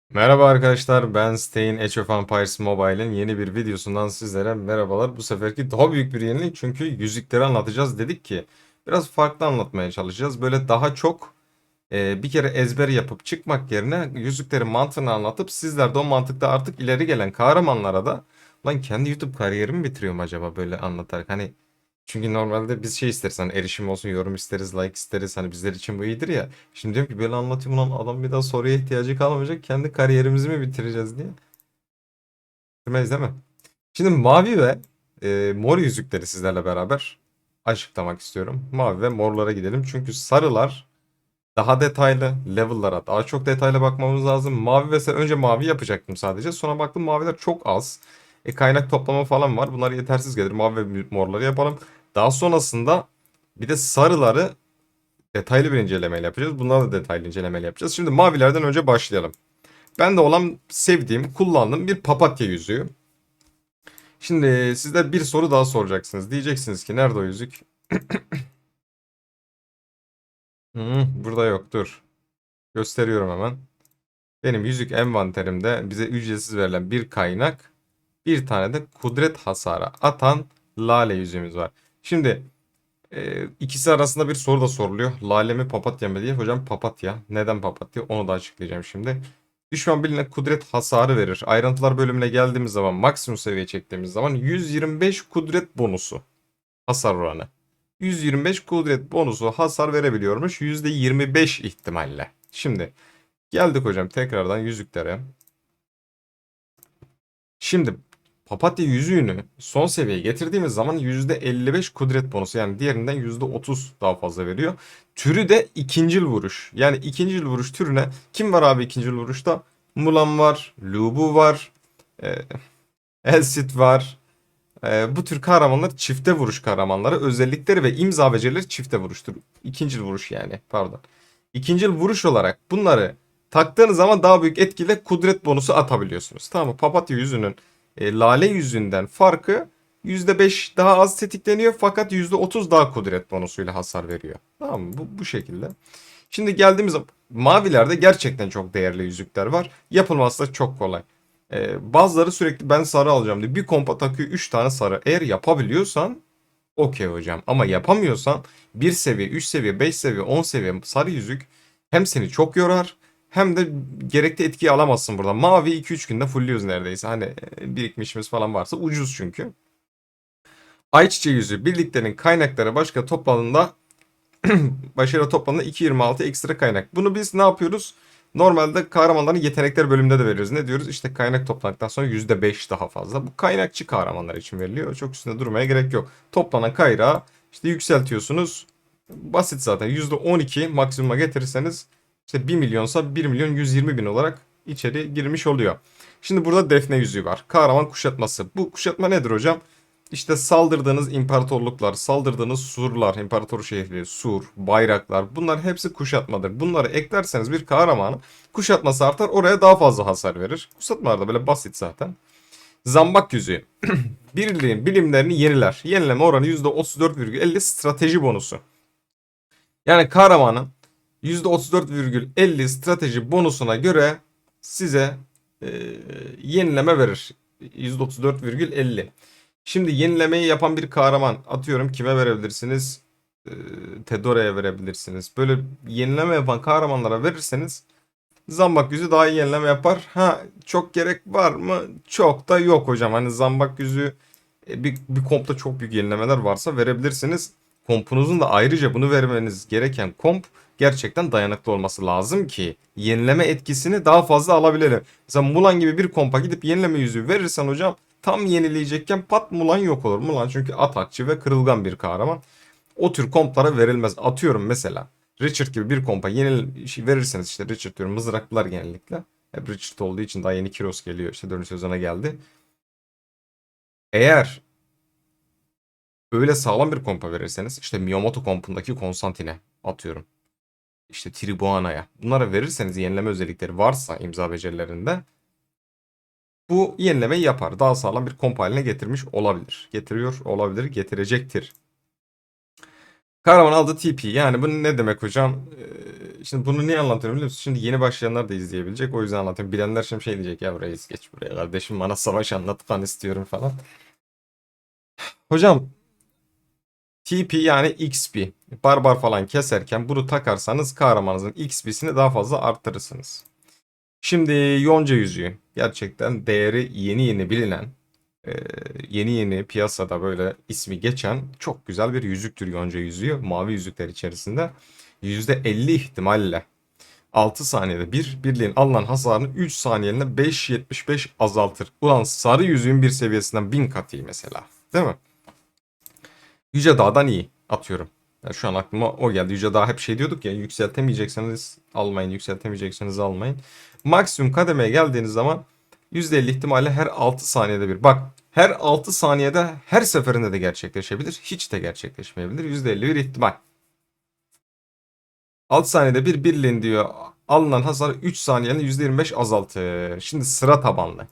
Merhaba arkadaşlar, ben Stein Age of Empires Mobile'in yeni bir videosundan sizlere merhabalar. Bu seferki daha büyük bir yenilik çünkü yüzükleri anlatacağız dedik ki biraz farklı anlatmaya çalışacağız. Böyle daha çok bir kere ezber yapıp çıkmak yerine yüzüklerin mantığını anlatıp sizler de o mantıkta artık ileri gelen kahramanlara da lan kendi YouTube kariyerimi bitiriyorum acaba böyle anlatarak. Hani çünkü normalde biz şey isteriz, hani erişim olsun, yorum isteriz, like isteriz, hani bizler için bu iyidir ya. Şimdi diyorum ki böyle anlatayım lan, adam bir daha soruya ihtiyacı kalmayacak, kendi kariyerimizi mi bitireceğiz diye. Bitirmeyiz değil mi? Şimdi mavi ve mor yüzükleri sizlerle beraber açıklamak istiyorum. Mavi ve morlara gidelim çünkü sarılar daha detaylı, level'lara daha çok detaylı bakmamız lazım. Mavi ve önce mavi yapacaktım sadece. Sonra baktım maviler çok az. Kaynak toplama falan var. Bunlar yetersiz gelir. Mavi ve morları yapalım. Daha sonrasında bir de sarıları detaylı bir incelemeyle yapacağız. Bunları da detaylı incelemeyle yapacağız. Şimdi mavilerden önce başlayalım. Ben de olan sevdiğim, kullandığım bir papatya yüzüğü. Şimdi sizler bir soru daha soracaksınız. Diyeceksiniz ki nerede o yüzük? Burada yok, dur. Gösteriyorum hemen. Benim yüzük envanterimde bize ücretsiz verilen bir kaynak, bir tane de kudret hasarı atan lale yüzüğümüz var. Şimdi ikisi arasında bir soru da soruluyor. Lale mi papatya mı diye. Hocam papatya. Neden papatya? Onu da açıklayacağım şimdi. Düşman birine kudret hasarı verir. Ayrıntılar bölümüne geldiğimiz zaman, maksimum seviye çektiğimiz zaman 125 kudret bonusu hasar oranı. 125 kudret bonusu hasar verebiliyormuş %25 ihtimalle. Şimdi geldik hocam tekrardan yüzüklere. Şimdi papatya yüzüğünü son seviyeye getirdiğimiz zaman %55 kudret bonusu, yani diğerinden %30 daha fazla veriyor. Türü de ikincil vuruş. Yani ikincil vuruş türüne kim var abi ikincil vuruşta? Mulan var, Lubu var, e, Elsit var. Bu tür kahramanlar çifte vuruş kahramanları. Özellikleri ve imza becerileri çifte vuruştur. İkincil vuruş yani, pardon. İkincil vuruş olarak bunları taktığınız zaman daha büyük etkile kudret bonusu atabiliyorsunuz. Tamam mı? Papatya yüzünün lale yüzünden farkı %5 daha az tetikleniyor fakat %30 daha kudret bonusuyla hasar veriyor. Tamam mı? Bu şekilde. Şimdi geldiğimiz zaman mavilerde gerçekten çok değerli yüzükler var. Yapılması da çok kolay. Bazıları sürekli ben sarı alacağım diyor. Bir kompa takıyor 3 tane sarı. Eğer yapabiliyorsan okey hocam. Ama yapamıyorsan bir seviye, 3 seviye, 5 seviye, 10 seviye sarı yüzük hem seni çok yorar hem de gerekli etkiyi alamazsın buradan. Mavi 2-3 günde fullliyoruz neredeyse. Hani birikmişimiz falan varsa ucuz çünkü. Ayçiçeği yüzüğü birliklerin kaynakları başka topladığında başarı toplamında 2.26 ekstra kaynak. Bunu biz ne yapıyoruz? Normalde kahramanların yetenekler bölümünde de veriyoruz. Ne diyoruz? İşte kaynak topladıktan sonra %5 daha fazla. Bu kaynakçı kahramanlar için veriliyor. Çok üstünde durmaya gerek yok. Toplanan kaynağı işte yükseltiyorsunuz. Basit zaten. %12 maksimuma getirirseniz işte 1 milyonsa 1.120.000 olarak içeri girmiş oluyor. Şimdi burada defne yüzüğü var. Kahraman kuşatması. Bu kuşatma nedir hocam? İşte saldırdığınız imparatorluklar, saldırdığınız surlar, imparator şehri, sur, bayraklar, bunlar hepsi kuşatmadır. Bunları eklerseniz bir kahramanın kuşatması artar, oraya daha fazla hasar verir. Kuşatmalar da böyle basit zaten. Zambak yüzüğü. Birliğin bilimlerini yeniler. Yenileme oranı %34,50 strateji bonusu. Yani kahramanın %34,50 strateji bonusuna göre size e, yenileme verir. %34,50. Şimdi yenilemeyi yapan bir kahraman, atıyorum kime verebilirsiniz? Ee, Tedora'ya verebilirsiniz. Böyle yenileme yapan kahramanlara verirseniz zambak yüzü daha iyi yenileme yapar. Ha, çok gerek var mı? Çok da yok hocam. Hani zambak yüzü bir kompta çok büyük yenilemeler varsa verebilirsiniz. Kompunuzun da ayrıca bunu vermeniz gereken komp gerçekten dayanıklı olması lazım ki yenileme etkisini daha fazla alabilelim. Mesela Mulan gibi bir kompa gidip yenileme yüzüğü verirsen hocam, tam yenileyecekken pat Mulan yok olur. Mulan çünkü atakçı ve kırılgan bir kahraman. O tür komplara verilmez. Atıyorum mesela Richard gibi bir kompa verirseniz, işte Richard diyorum, mızraklılar genellikle. Hep Richard olduğu için daha yeni Kiros geliyor. İşte 4. sezona geldi. Eğer öyle sağlam bir kompa verirseniz, işte Miyamoto kompundaki Konstantin'e atıyorum, İşte Tribuana'ya, bunlara verirseniz yenileme özellikleri varsa imza becerilerinde, bu yenilemeyi yapar. Daha sağlam bir komp haline getirmiş olabilir. Getiriyor olabilir, getirecektir. Kahraman aldı TP. Yani bu ne demek hocam? Şimdi bunu niye anlatıyorum biliyor musun? Şimdi yeni başlayanlar da izleyebilecek. O yüzden anlatıyorum. Bilenler şimdi şey diyecek ya reis geç buraya kardeşim bana savaş anlat kan istiyorum falan. Hocam TP yani XP. Barbar falan keserken bunu takarsanız kahramanınızın XP'sini daha fazla arttırırsınız. Şimdi yonca yüzüğü. Gerçekten değeri yeni yeni bilinen, e, yeni yeni piyasada böyle ismi geçen çok güzel bir yüzüktür yonca yüzüğü. Mavi yüzükler içerisinde %50 ihtimalle 6 saniyede bir birliğin alınan hasarını 3 saniyeliğine 5.75 azaltır. Ulan sarı yüzüğün bir seviyesinden 1000 kat iyi mesela. Değil mi? Yüce Dağ'dan iyi atıyorum. Yani şu an aklıma o geldi. Yüce Dağ hep şey diyorduk ya yükseltemeyecekseniz almayın, yükseltemeyecekseniz almayın. Maksimum kademeye geldiğiniz zaman %50 ihtimalle her 6 saniyede bir. Bak her 6 saniyede her seferinde de gerçekleşebilir. Hiç de gerçekleşmeyebilir. %50 bir ihtimal. 6 saniyede bir birliğin diyor alınan hasar 3 saniyenin %25 azaltır. Şimdi sıra tabanlı.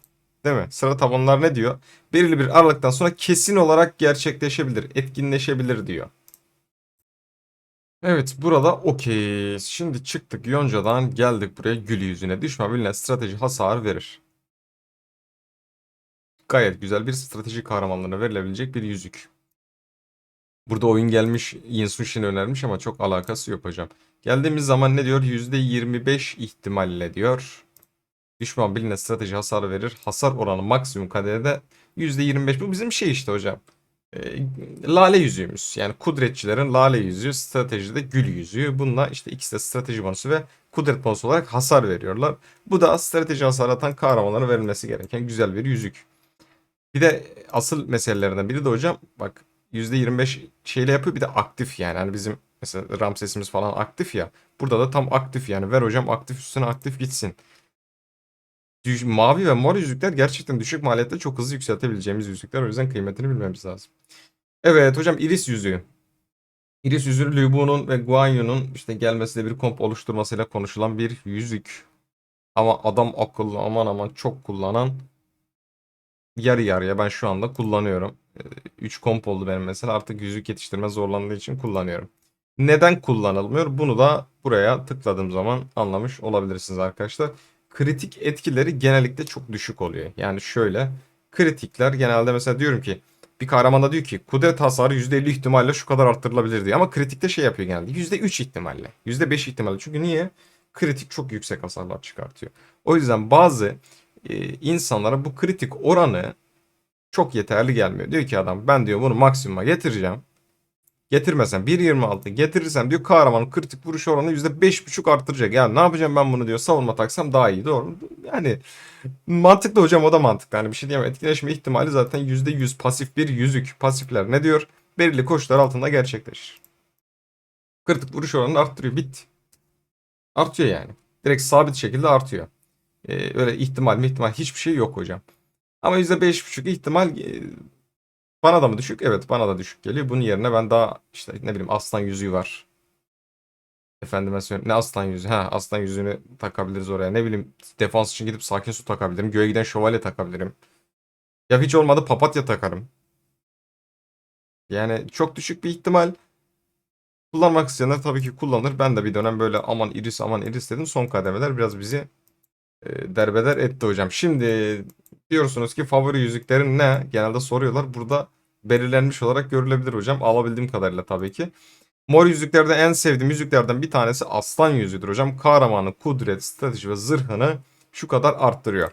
Değil mi? Sıra tabanlar ne diyor? Belirli bir aralıktan sonra kesin olarak gerçekleşebilir, etkinleşebilir diyor. Evet burada okey. Şimdi çıktık Yonca'dan geldik buraya gül yüzüne. Düşman bilinen strateji hasar verir. Gayet güzel bir strateji kahramanlarına verilebilecek bir yüzük. Burada oyun gelmiş Yin önermiş ama çok alakası yok hocam. Geldiğimiz zaman ne diyor? %25 ihtimalle diyor. Düşman bilinen strateji hasar verir. Hasar oranı maksimum kaderde %25. Bu bizim şey işte hocam. Lale yüzüğümüz. Yani kudretçilerin lale yüzüğü, stratejide gül yüzüğü. Bununla işte ikisi de strateji bonusu ve kudret bonusu olarak hasar veriyorlar. Bu da strateji hasar atan kahramanlara verilmesi gereken güzel bir yüzük. Bir de asıl meselelerinden biri de hocam bak %25 şeyle yapıyor bir de aktif yani. Hani bizim mesela Ramses'imiz falan aktif ya. Burada da tam aktif yani. Ver hocam aktif üstüne aktif gitsin. Mavi ve mor yüzükler gerçekten düşük maliyette çok hızlı yükseltebileceğimiz yüzükler. O yüzden kıymetini bilmemiz lazım. Evet hocam iris yüzüğü. Iris yüzüğü Lu Bu'nun ve Guan Yu'nun işte gelmesiyle bir komp oluşturmasıyla konuşulan bir yüzük. Ama adam akıllı aman aman çok kullanan yarı yarıya ben şu anda kullanıyorum. 3 komp oldu benim mesela artık yüzük yetiştirme zorlandığı için kullanıyorum. Neden kullanılmıyor? Bunu da buraya tıkladığım zaman anlamış olabilirsiniz arkadaşlar. Kritik etkileri genellikle çok düşük oluyor. Yani şöyle kritikler genelde mesela diyorum ki bir kahramanda diyor ki kudret hasarı %50 ihtimalle şu kadar arttırılabilir diyor. Ama kritikte şey yapıyor genelde %3 ihtimalle %5 ihtimalle. Çünkü niye? Kritik çok yüksek hasarlar çıkartıyor. O yüzden bazı insanlara bu kritik oranı çok yeterli gelmiyor. Diyor ki adam ben diyor bunu maksimuma getireceğim. Getirmesem 1.26 getirirsem diyor kahramanın kritik vuruş oranı %5.5 arttıracak. Yani ne yapacağım ben bunu diyor savunma taksam daha iyi doğru mu? Yani mantıklı hocam o da mantıklı. Yani bir şey diyemem etkileşme ihtimali zaten %100 pasif bir yüzük. Pasifler ne diyor? Belirli koşullar altında gerçekleşir. Kritik vuruş oranını arttırıyor bitti. Artıyor yani. Direkt sabit şekilde artıyor. Öyle ihtimal hiçbir şey yok hocam. Ama %5.5 ihtimal bana da mı düşük? Evet bana da düşük geliyor. Bunun yerine ben daha işte ne bileyim aslan yüzüğü var. Efendime söyleyeyim. Ne aslan yüzüğü? Ha aslan yüzüğünü takabiliriz oraya. Ne bileyim defans için gidip sakin su takabilirim. Göğe giden şövalye takabilirim. Ya hiç olmadı papatya takarım. Yani çok düşük bir ihtimal. Kullanmak isteyenler tabii ki kullanır. Ben de bir dönem böyle aman iris dedim. Son kademeler biraz bizi derbeder etti hocam. Şimdi diyorsunuz ki favori yüzüklerin ne? Genelde soruyorlar. Burada belirlenmiş olarak görülebilir hocam. Alabildiğim kadarıyla tabii ki. Mor yüzüklerde en sevdiğim yüzüklerden bir tanesi aslan yüzüğüdür hocam. Kahramanı, kudret, strateji ve zırhını şu kadar arttırıyor.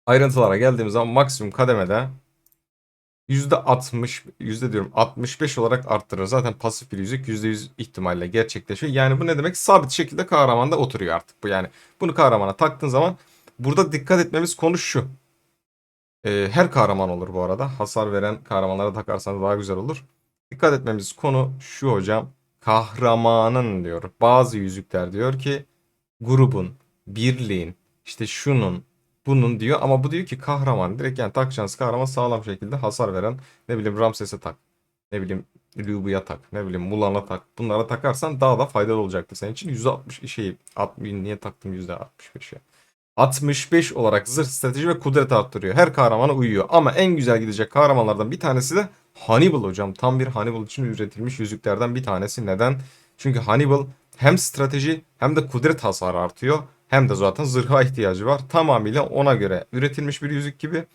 Ayrıntılara geldiğimiz zaman maksimum kademede %60, yüzde diyorum 65 olarak arttırır. Zaten pasif bir yüzük %100 ihtimalle gerçekleşiyor. Yani bu ne demek? Sabit şekilde kahramanda oturuyor artık bu yani. Bunu kahramana taktığın zaman burada dikkat etmemiz konu şu. Her kahraman olur bu arada. Hasar veren kahramanlara takarsanız daha güzel olur. Dikkat etmemiz konu şu hocam. Kahramanın diyor. Bazı yüzükler diyor ki grubun, birliğin, işte şunun, bunun diyor. Ama bu diyor ki kahraman. Direkt yani takacağınız kahraman sağlam şekilde hasar veren. Ne bileyim Ramses'e tak. Ne bileyim Lubu'ya tak. Ne bileyim Mulan'a tak. Bunlara takarsan daha da faydalı olacaktır senin için. %60 şey 60 niye taktım %65 ya. 65 olarak zırh, strateji ve kudret arttırıyor. Her kahramana uyuyor. Ama en güzel gidecek kahramanlardan bir tanesi de Hannibal hocam. Tam bir Hannibal için üretilmiş yüzüklerden bir tanesi. Neden? Çünkü Hannibal hem strateji hem de kudret hasarı artıyor. Hem de zaten zırha ihtiyacı var. Tamamıyla ona göre üretilmiş bir yüzük gibi.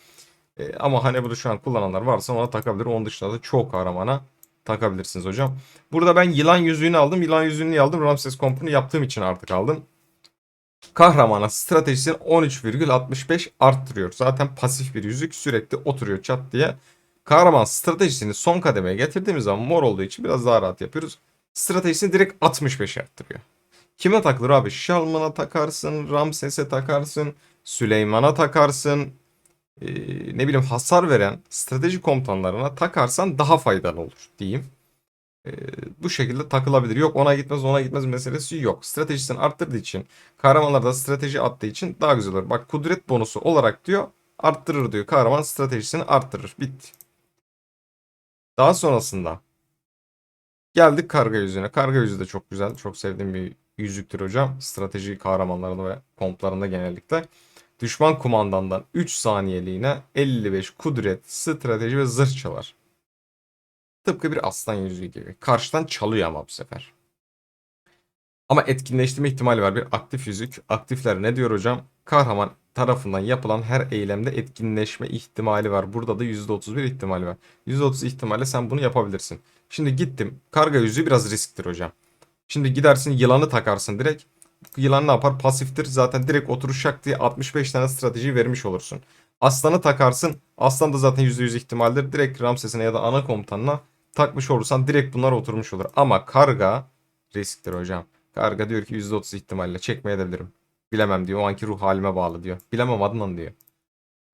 Ama hani bunu şu an kullananlar varsa ona takabilir. Onun dışında da çoğu kahramana takabilirsiniz hocam. Burada ben yılan yüzüğünü aldım. Yılan yüzüğünü aldım. Ramses kompunu yaptığım için artık aldım. Kahramana stratejisini 13,65 arttırıyor. Zaten pasif bir yüzük, sürekli oturuyor çat diye. Kahraman stratejisini son kademeye getirdiğimiz zaman mor olduğu için biraz daha rahat yapıyoruz. Stratejisini direkt 65 arttırıyor. Kime takılır abi? Şalman'a takarsın, Ramses'e takarsın, Süleyman'a takarsın. Ee, Ne bileyim hasar veren strateji komutanlarına takarsan daha faydalı olur diyeyim. Ee, Bu şekilde takılabilir. Yok ona gitmez ona gitmez meselesi yok. Stratejisini arttırdığı için kahramanlarda strateji attığı için daha güzel olur. Bak kudret bonusu olarak diyor arttırır diyor. Kahraman stratejisini arttırır. Bitti. Daha sonrasında geldik karga yüzüğüne. Karga yüzüğü de çok güzel. Çok sevdiğim bir yüzüktür hocam. Strateji kahramanlarında ve komplarında genellikle. Düşman kumandandan 3 saniyeliğine 55 kudret, strateji ve zırh çalar. Tıpkı bir aslan yüzüğü gibi. Karşıdan çalıyor ama bu sefer. Ama etkinleştirme ihtimali var. Bir aktif yüzük. Aktifler ne diyor hocam? Kahraman tarafından yapılan her eylemde etkinleşme ihtimali var. Burada da %31 ihtimali var. %30 ihtimalle sen bunu yapabilirsin. Şimdi gittim. Karga yüzüğü biraz risktir hocam. Şimdi gidersin yılanı takarsın direkt. Yılan ne yapar? Pasiftir. Zaten direkt oturuşak diye 65 tane strateji vermiş olursun. Aslanı takarsın. Aslan da zaten %100 ihtimaldir. Direkt Ramses'ine ya da ana komutanına takmış olursan direkt bunlar oturmuş olur. Ama karga risktir hocam. Karga diyor ki %30 ihtimalle çekmeye edebilirim. Bilemem diyor. O anki ruh halime bağlı diyor. Bilemem Adnan diyor.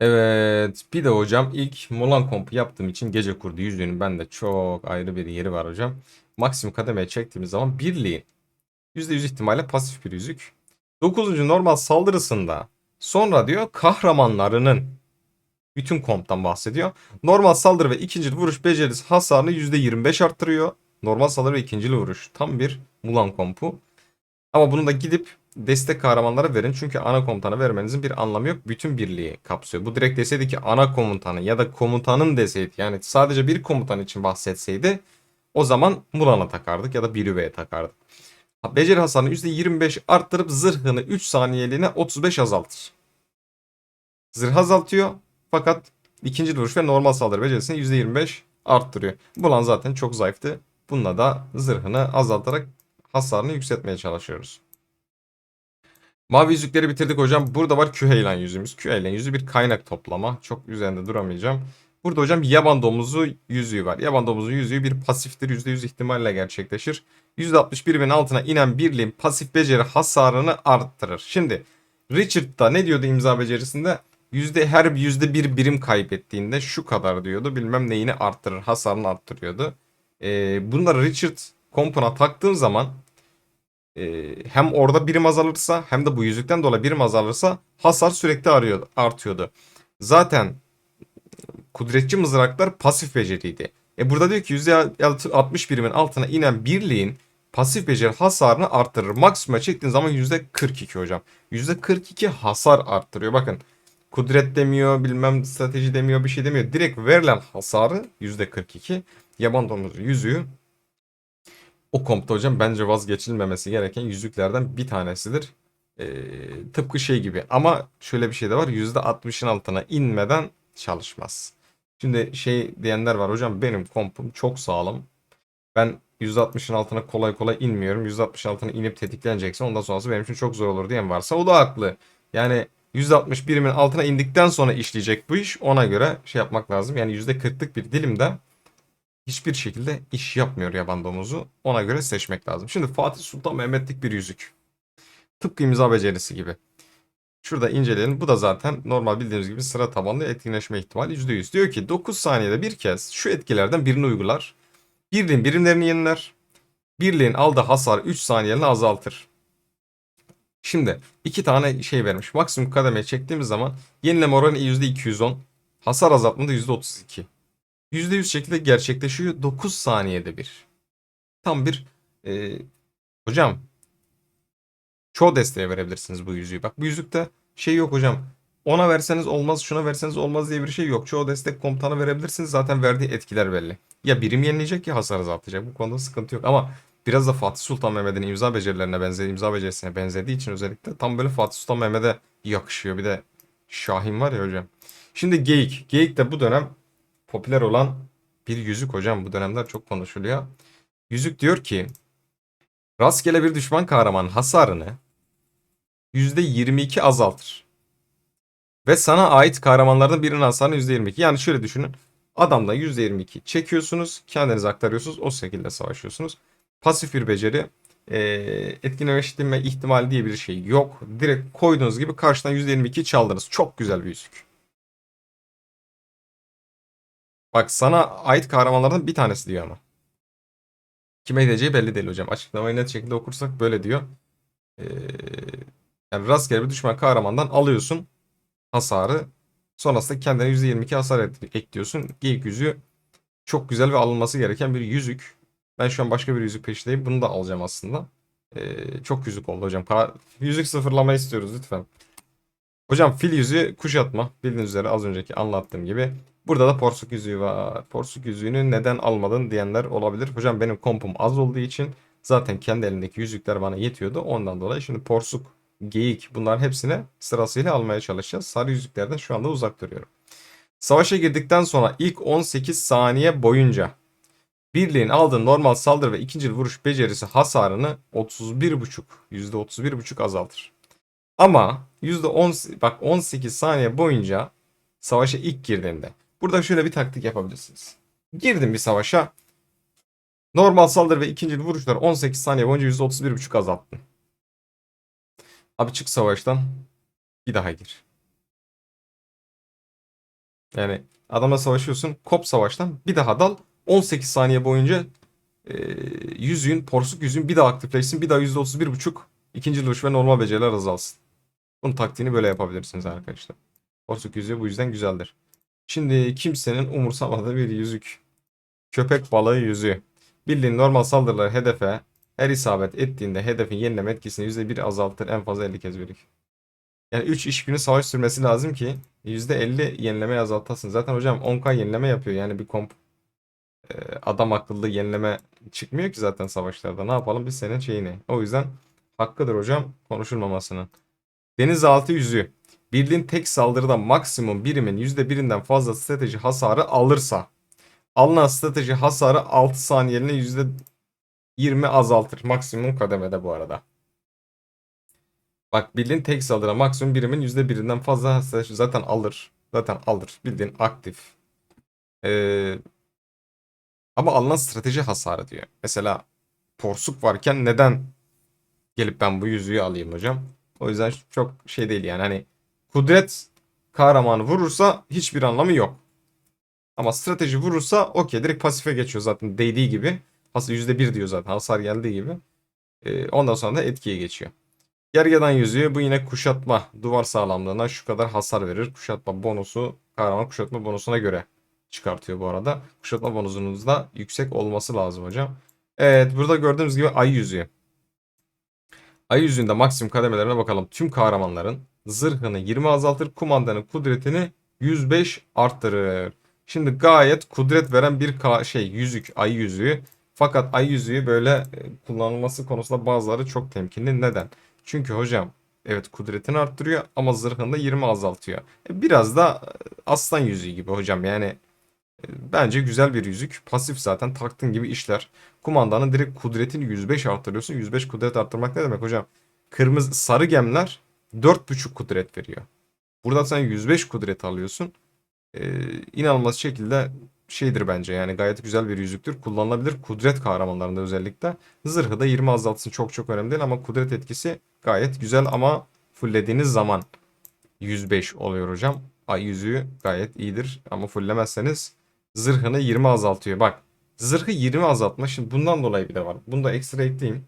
Evet. Bir de hocam ilk Mulan kompu yaptığım için gece kurdu yüzüğünün bende çok ayrı bir yeri var hocam. Maksimum kademeye çektiğimiz zaman birliğin %100 ihtimalle pasif bir yüzük. 9. normal saldırısında sonra diyor kahramanlarının bütün komptan bahsediyor. Normal saldırı ve ikincil vuruş becerisi hasarını %25 arttırıyor. Normal saldırı ve ikincil vuruş tam bir Mulan kompu. Ama bunu da gidip destek kahramanlara verin. Çünkü ana komutana vermenizin bir anlamı yok. Bütün birliği kapsıyor. Bu direkt deseydi ki ana komutanı ya da komutanın deseydi. Yani sadece bir komutan için bahsetseydi o zaman Mulan'a takardık ya da Birüve'ye takardık. Beceri hasarını %25 arttırıp zırhını 3 saniyeliğine 35 azaltır. Zırh azaltıyor fakat ikinci vuruş ve normal saldırı becerisini %25 arttırıyor. Mulan zaten çok zayıftı. Bununla da zırhını azaltarak hasarını yükseltmeye çalışıyoruz. Mavi yüzükleri bitirdik hocam. Burada var Küheylan yüzüğümüz. Küheylan yüzüğü bir kaynak toplama. Çok üzerinde duramayacağım. Burada hocam yaban domuzu yüzüğü var. Yaban domuzu yüzüğü bir pasiftir. %100 ihtimalle gerçekleşir. %61'in altına inen birliğin pasif beceri hasarını arttırır. Şimdi Richard'da ne diyordu imza becerisinde? Her %1 birim kaybettiğinde şu kadar diyordu. Bilmem neyini arttırır. Hasarını arttırıyordu. Bunları Richard kompuna taktığım zaman hem orada birim azalırsa hem de bu yüzükten dolayı birim azalırsa hasar sürekli artıyordu. Zaten kudretçi mızraklar pasif beceriydi. Burada diyor ki %60 birimin altına inen birliğin pasif beceri hasarını arttırır. Maksimuma çektiğin zaman %42 hocam. %42 hasar arttırıyor. Bakın kudret demiyor, bilmem strateji demiyor, bir şey demiyor. Direkt verilen hasarı %42. Yaban domuzu yüzüğü o kompta hocam bence vazgeçilmemesi gereken yüzüklerden bir tanesidir. Tıpkı şey gibi ama şöyle bir şey de var, %60'ın altına inmeden çalışmaz. Şimdi şey diyenler var hocam benim kompum çok sağlam. Ben %60'ın altına kolay kolay inmiyorum. %60'ın altına inip tetiklenecekse ondan sonrası benim için çok zor olur diyen varsa o da haklı. Yani %60 birimin altına indikten sonra işleyecek bu iş, ona göre şey yapmak lazım. Yani %40'lık bir dilimde hiçbir şekilde iş yapmıyor yaban domuzu. Ona göre seçmek lazım. Şimdi Fatih Sultan Mehmetlik bir yüzük. Tıpkı imza becerisi gibi. Şurada inceleyelim. Bu da zaten normal bildiğimiz gibi sıra tabanlı etkileşme ihtimali %100. Diyor ki 9 saniyede bir kez şu etkilerden birini uygular. Birliğin birimlerini yeniler. Birliğin aldığı hasar 3 saniyeliğine azaltır. Şimdi iki tane şey vermiş. Maksimum kademeye çektiğimiz zaman yenileme oranı %210. Hasar azaltma da %32. %100 şekilde gerçekleşiyor 9 saniyede bir. Tam bir e, hocam çoğu desteğe verebilirsiniz bu yüzüğü. Bak bu yüzükte şey yok hocam. Ona verseniz olmaz, şuna verseniz olmaz diye bir şey yok. Çoğu destek komutana verebilirsiniz. Zaten verdiği etkiler belli. Ya birim yenileyecek ya hasar azaltacak. Bu konuda sıkıntı yok. Ama Biraz da Fatih Sultan Mehmet'in imza becerilerine benzediği, imza becerisine benzediği için özellikle tam böyle Fatih Sultan Mehmet'e yakışıyor. Bir de Şahin var ya hocam. Şimdi geyik. Geyik de bu dönem popüler olan bir yüzük hocam. Bu dönemler çok konuşuluyor. Yüzük diyor ki rastgele bir düşman kahramanın hasarını %22 azaltır. Ve sana ait kahramanlardan birinin hasarını %22. Yani şöyle düşünün. Adamdan %22 çekiyorsunuz. Kendinize aktarıyorsunuz. O şekilde savaşıyorsunuz. Pasif bir beceri. Etkinleştirme ihtimali diye bir şey yok. Direkt koyduğunuz gibi karşıdan %22 çaldınız. Çok güzel bir yüzük. Bak sana ait kahramanlardan bir tanesi diyor ama. Kime gideceği belli değil hocam. Açıklamayı net şekilde okursak böyle diyor. Ee, Yani rastgele bir düşman kahramandan alıyorsun hasarı. Sonrasında kendine %22 hasar ekliyorsun. Geyik yüzüğü çok güzel ve alınması gereken bir yüzük. Ben şu an başka bir yüzük peşindeyim. Bunu da alacağım aslında. Çok yüzük oldu hocam. Yüzük sıfırlama istiyoruz lütfen. Hocam fil yüzüğü kuşatma. Bildiğiniz üzere az önceki anlattığım gibi. Burada da porsuk yüzüğü var. Porsuk yüzüğünü neden almadın diyenler olabilir. Hocam benim kompum az olduğu için zaten kendi elindeki yüzükler bana yetiyordu. Ondan dolayı şimdi porsuk, geyik bunların hepsini sırasıyla almaya çalışacağız. Sarı yüzüklerden şu anda uzak duruyorum. Savaşa girdikten sonra ilk 18 saniye boyunca birliğin aldığı normal saldırı ve ikinci vuruş becerisi hasarını 31,5 %31,5 azaltır. Ama %10 bak 18 saniye boyunca savaşa ilk girdiğinde burada şöyle bir taktik yapabilirsiniz. Girdin bir savaşa normal saldırı ve ikinci vuruşlar 18 saniye boyunca %31,5 azalttın. Abi çık savaştan bir daha gir. Yani adamla savaşıyorsun kop savaştan bir daha dal 18 saniye boyunca yüzüğün porsuk yüzüğün bir daha aktifleşsin bir daha %31,5 ikinci vuruş ve normal beceriler azalsın. Bunun taktiğini böyle yapabilirsiniz arkadaşlar. Porsuk yüzüğü bu yüzden güzeldir. Şimdi kimsenin umursamadığı bir yüzük. Köpek balığı yüzüğü. Bildiğin normal saldırıları hedefe her isabet ettiğinde hedefin yenileme etkisini %1 azaltır en fazla 50 kez verir. Yani 3 iş günü savaş sürmesi lazım ki %50 yenilemeyi azaltasın. Zaten hocam 10K yenileme yapıyor. Yani bir komp adam akıllı yenileme çıkmıyor ki zaten savaşlarda. Ne yapalım biz senin şeyini. O yüzden hakkıdır hocam konuşulmamasının. Denizaltı yüzüğü. Birliğin tek saldırıda maksimum birimin %1'inden fazla strateji hasarı alırsa alınan strateji hasarı 6 saniyeliğine %20 azaltır. Maksimum kademede bu arada. Bak bildiğin tek saldırı maksimum birimin %1'inden fazla strateji zaten alır. Zaten alır. Bildiğin aktif. Ee, Ama alınan strateji hasarı diyor. Mesela porsuk varken neden gelip ben bu yüzüğü alayım hocam? O yüzden çok şey değil yani. Hani kudret kahramanı vurursa hiçbir anlamı yok. Ama strateji vurursa okey direkt pasife geçiyor zaten değdiği gibi. %1 diyor zaten hasar geldiği gibi. Ondan sonra da etkiye geçiyor. Gergedan yüzüğü bu yine kuşatma duvar sağlamlığına şu kadar hasar verir. Kuşatma bonusu kahraman kuşatma bonusuna göre çıkartıyor bu arada. Kuşatma bonusunuz da yüksek olması lazım hocam. Evet burada gördüğümüz gibi ay yüzüğü. Ay yüzüğünde maksimum kademelerine bakalım. Tüm kahramanların zırhını 20 azaltır. Kumandanın kudretini 105 arttırır. Şimdi gayet kudret veren bir yüzük ay yüzüğü. Fakat ay yüzüğü böyle kullanılması konusunda bazıları çok temkinli. Neden? Çünkü hocam evet kudretini arttırıyor ama zırhını da 20 azaltıyor. Biraz da aslan yüzüğü gibi hocam yani bence güzel bir yüzük. Pasif zaten taktığın gibi işler. Kumandanın direkt kudretini 105 arttırıyorsun. 105 kudret arttırmak ne demek hocam? Kırmızı sarı gemler 4,5 kudret veriyor. Burada sen 105 kudret alıyorsun. İnanılmaz şekilde şeydir bence yani gayet güzel bir yüzüktür. Kullanılabilir kudret kahramanlarında özellikle. Zırhı da 20 azaltsın çok çok önemli değil ama kudret etkisi gayet güzel ama fulllediğiniz zaman 105 oluyor hocam. Ay yüzüğü gayet iyidir ama fullemezseniz zırhını 20 azaltıyor. Bak zırhı 20 azaltma şimdi bundan dolayı bir de var. Bunu da ekstra ekleyeyim.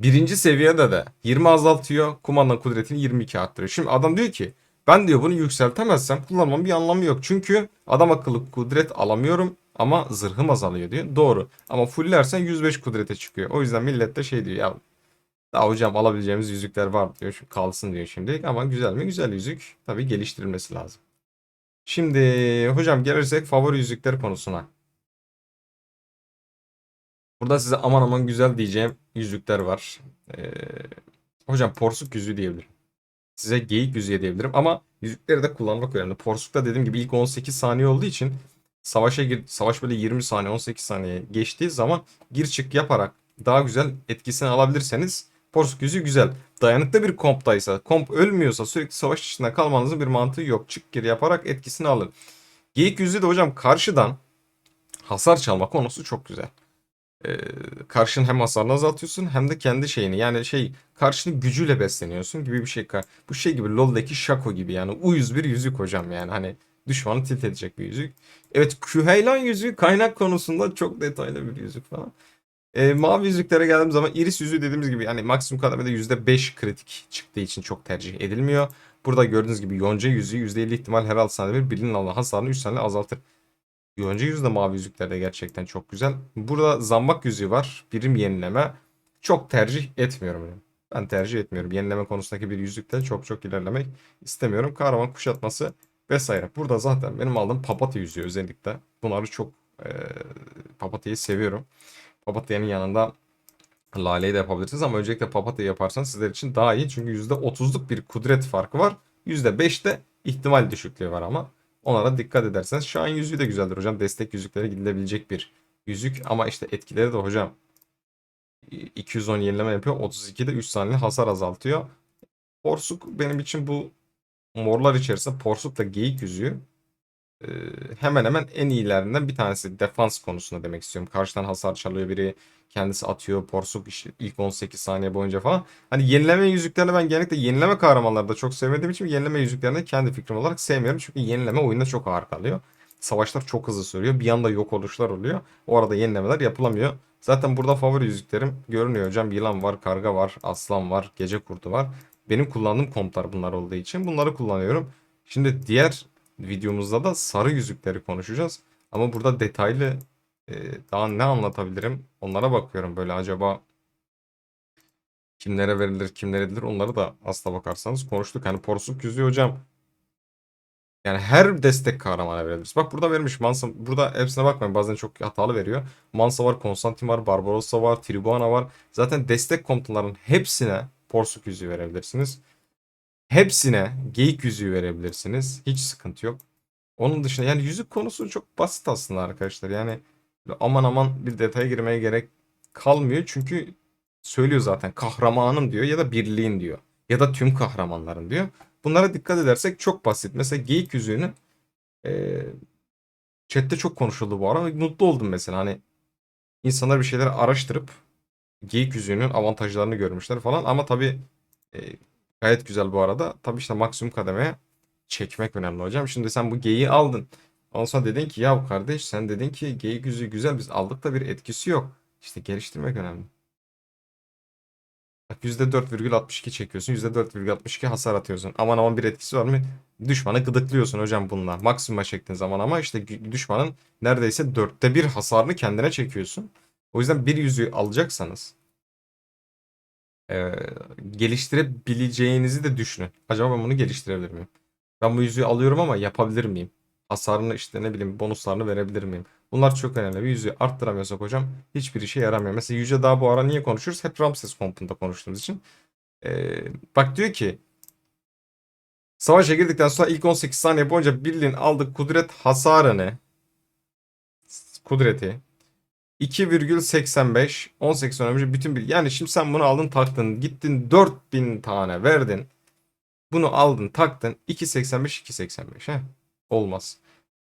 Birinci seviyede de 20 azaltıyor. Kumandanın kudretini 22 arttırıyor. Şimdi adam diyor ki ben diyor bunu yükseltemezsem kullanmam bir anlamı yok. Çünkü adam akıllı kudret alamıyorum ama zırhım azalıyor diyor. Doğru ama fulllersen 105 kudrete çıkıyor. O yüzden millet de şey diyor ya daha hocam alabileceğimiz yüzükler var diyor. Şu kalsın diyor şimdilik ama güzel mi? Güzel yüzük. Tabii geliştirilmesi lazım. Şimdi hocam gelirsek favori yüzükler konusuna. Burada size aman aman güzel diyeceğim yüzükler var. Ee, hocam porsuk yüzüğü diyebilirim. Size geyik yüzüğü diyebilirim ama yüzükleri de kullanmak önemli. Porsukta dediğim gibi ilk 18 saniye olduğu için savaş böyle 20 saniye 18 saniye geçtiği zaman gir çık yaparak daha güzel etkisini alabilirseniz porsuk yüzüğü güzel. Dayanıklı bir komptaysa, komp ölmüyorsa sürekli savaş içinde kalmanızın bir mantığı yok. Çık gir yaparak etkisini alın. Geyik yüzüğü de hocam karşıdan hasar çalma konusu çok güzel. Karşının hem hasarını azaltıyorsun hem de kendi şeyini yani karşının gücüyle besleniyorsun gibi bir şey. Bu şey gibi LoL'daki Shaco gibi yani uyuz bir yüzük hocam yani hani düşmanı tilt edecek bir yüzük. Evet, Küheylan yüzüğü kaynak konusunda çok detaylı bir yüzük falan. Mavi yüzüklere geldiğim zaman iris yüzüğü dediğimiz gibi yani maksimum kademede %5 kritik çıktığı için çok tercih edilmiyor. Burada gördüğünüz gibi yonca yüzüğü %50 ihtimal her 6 saniyede bir birinin alan hasarını 3 saniye azaltır. Yonca yüzü de mavi yüzükler de gerçekten çok güzel. Burada zambak yüzüğü var. Birim yenileme. Çok tercih etmiyorum yani. Ben tercih etmiyorum. Yenileme konusundaki bir yüzükte çok ilerlemek istemiyorum. Kahraman kuşatması vesaire. Burada zaten benim aldığım papatya yüzüğü özellikle. Bunları çok e, papatyayı seviyorum. Papatyanın yanında laleyi de yapabilirsiniz ama öncelikle papatya yaparsanız sizler için daha iyi. Çünkü %30'luk bir kudret farkı var. %5 de ihtimal düşüklüğü var ama onlara dikkat ederseniz. Şahin yüzüğü de güzeldir hocam. Destek yüzüklere gidilebilecek bir yüzük ama işte etkileri de hocam 210 yenileme yapıyor. 32'de 3 saniye hasar azaltıyor. Porsuk benim için bu morlar içerisinde Porsuk da geyik yüzüğü e, hemen hemen en iyilerinden bir tanesi. Defans konusunda demek istiyorum. Karşıdan hasar çalıyor biri. Kendisi atıyor. Porsuk işte ilk 18 saniye boyunca falan. Hani yenileme yüzüklerini ben genellikle yenileme kahramanları da çok sevmediğim için yenileme yüzüklerini kendi fikrim olarak sevmiyorum. Çünkü yenileme oyunda çok ağır kalıyor. Savaşlar çok hızlı sürüyor. Bir anda yok oluşlar oluyor. O arada yenilemeler yapılamıyor. Zaten burada favori yüzüklerim görünüyor hocam. Yılan var, karga var, aslan var, gece kurdu var. Benim kullandığım komutar bunlar olduğu için bunları kullanıyorum. Şimdi diğer videomuzda da sarı yüzükleri konuşacağız. Ama burada detaylı daha ne anlatabilirim? Onlara bakıyorum böyle acaba kimlere verilir, kimlere edilir onları da aslına bakarsanız konuştuk. Hani porsuk yüzüğü hocam yani her destek kahramana verebiliriz. Bak burada vermiş Mansa. Burada hepsine bakmayın. Bazen çok hatalı veriyor. Mansa var, Konstantin var, Barbarossa var, Tribuana var. Zaten destek komutanların hepsine porsuk yüzüğü verebilirsiniz. Hepsine geyik yüzüğü verebilirsiniz. Hiç sıkıntı yok. Onun dışında yani yüzük konusu çok basit aslında arkadaşlar. Yani aman aman bir detaya girmeye gerek kalmıyor. Çünkü söylüyor zaten kahramanın diyor ya da birliğin diyor. Ya da tüm kahramanların diyor. Bunlara dikkat edersek çok basit. Mesela geyik yüzüğünü e, chatte çok konuşuldu bu ara. Mutlu oldum mesela. Hani insanlar bir şeyler araştırıp geyik yüzüğünün avantajlarını görmüşler falan. Ama tabii e, gayet güzel bu arada. Tabii işte maksimum kademeye çekmek önemli hocam. Şimdi sen bu geyiği aldın. Ondan sonra dedin ki ya kardeş sen dedin ki geyik yüzüğü güzel biz aldık da bir etkisi yok. İşte geliştirmek önemli. Bak %4,62 çekiyorsun. %4,62 hasar atıyorsun. Aman aman bir etkisi var mı? Düşmanı gıdıklıyorsun hocam bununla. Maksimuma çektiğin zaman ama işte düşmanın neredeyse 1/4 hasarını kendine çekiyorsun. O yüzden bir yüzüğü alacaksanız e, geliştirebileceğinizi de düşünün. Acaba ben bunu geliştirebilir miyim? Ben bu yüzüğü alıyorum ama yapabilir miyim? Hasarını işte ne bileyim bonuslarını verebilir miyim? Bunlar çok önemli. Bir yüzüğü arttıramıyorsak hocam hiçbir işe yaramıyor. Mesela Yüce daha bu ara niye konuşuyoruz? Hep Ramses kompunda konuştuğumuz için. Bak diyor ki savaşa girdikten sonra ilk 18 saniye boyunca birliğin aldığı kudret hasarını kudreti 2,85 18 sene önce bütün bir yani şimdi sen bunu aldın taktın gittin 4000 tane verdin. Bunu aldın taktın 2,85 2,85 he. Olmaz.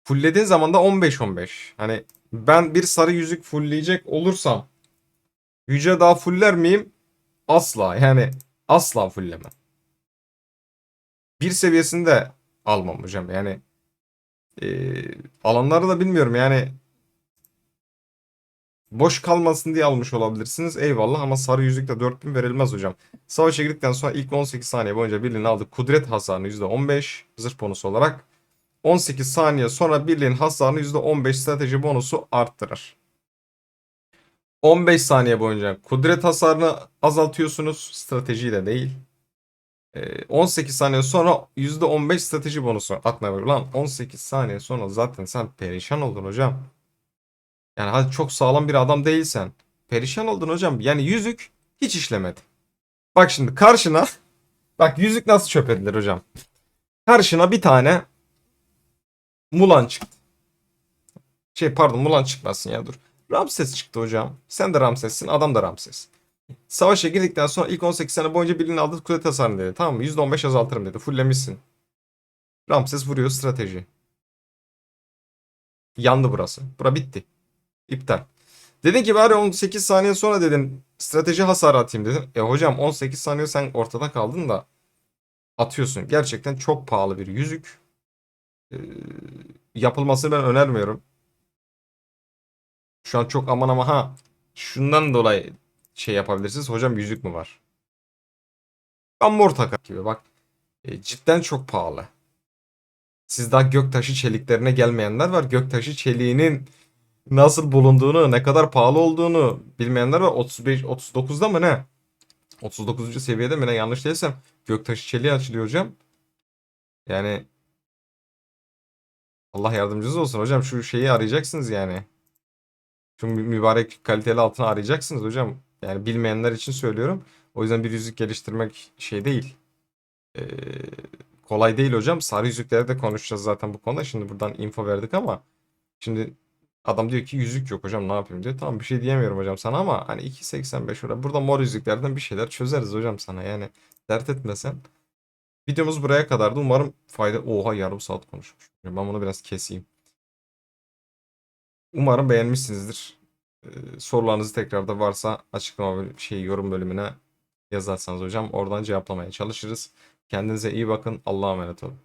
Fulllediğin zaman da 15-15. Hani ben bir sarı yüzük fullleyecek olursam yüce daha fuller miyim? Asla. Yani asla fullemem. Bir seviyesinde almam hocam. Yani alanları da bilmiyorum. Yani boş kalmasın diye almış olabilirsiniz. Eyvallah ama sarı yüzükte 4000 verilmez hocam. Savaşa girdikten sonra ilk 18 saniye boyunca birliğin aldığı kudret hasarını %15 zırh bonusu olarak 18 saniye sonra birliğin hasarını %15 strateji bonusu arttırır. 15 saniye boyunca kudret hasarını azaltıyorsunuz. Stratejiyle değil. 18 saniye sonra %15 strateji bonusu atmaya var. Lan 18 saniye sonra zaten sen perişan oldun hocam. Yani hadi çok sağlam bir adam değilsen. perişan oldun hocam. Yani yüzük hiç işlemedi. Bak şimdi karşına bak yüzük nasıl çöp edilir hocam. Karşına bir tane Mulan çıktı. Pardon, Mulan çıkmasın ya, dur. Ramses çıktı hocam. Sen de Ramses'sin, adam da Ramses. Savaşa girdikten sonra ilk 18 sene boyunca birinin aldığı kule tasarım dedi. Tamam mı? %15 azaltırım dedi. Fulllemişsin. Ramses vuruyor, strateji. Yandı burası. Bura bitti. İptal. Dedin ki bari 18 saniye sonra dedin strateji hasarı atayım dedin. Hocam 18 saniye sen ortada kaldın da atıyorsun. Gerçekten çok pahalı bir yüzük. Ee, Yapılmasını ben önermiyorum. Şu an çok aman ama ha, şundan dolayı şey yapabilirsiniz. Hocam yüzük mü var? Mor takar gibi bak. Cidden çok pahalı. Siz daha göktaşı çeliklerine gelmeyenler var. Göktaşı çeliğinin nasıl bulunduğunu, ne kadar pahalı olduğunu bilmeyenler var. 35 39'da mı ne? 39. seviyede mi ne, yanlış değilsem göktaşı çeliği açılıyor hocam. Yani Allah yardımcınız olsun hocam, şu şeyi arayacaksınız yani. Şu mübarek kaliteli altını arayacaksınız hocam. Yani bilmeyenler için söylüyorum. O yüzden bir yüzük geliştirmek şey değil. Ee, Kolay değil hocam. Sarı yüzükleri de konuşacağız zaten bu konuda. Şimdi buradan info verdik ama şimdi adam diyor ki yüzük yok hocam, ne yapayım diyor. Tamam, bir şey diyemiyorum hocam sana ama hani 2.85 lira. Burada mor yüzüklerden bir şeyler çözeriz hocam sana. Yani dert etme sen. Videomuz buraya kadardı. Umarım fayda... Oha, yarım saat konuşmuş. Ben bunu biraz keseyim. Umarım beğenmişsinizdir. Sorularınızı tekrarda varsa açıklama yorum bölümüne yazarsanız hocam oradan cevaplamaya çalışırız. Kendinize iyi bakın. Allah'a emanet olun.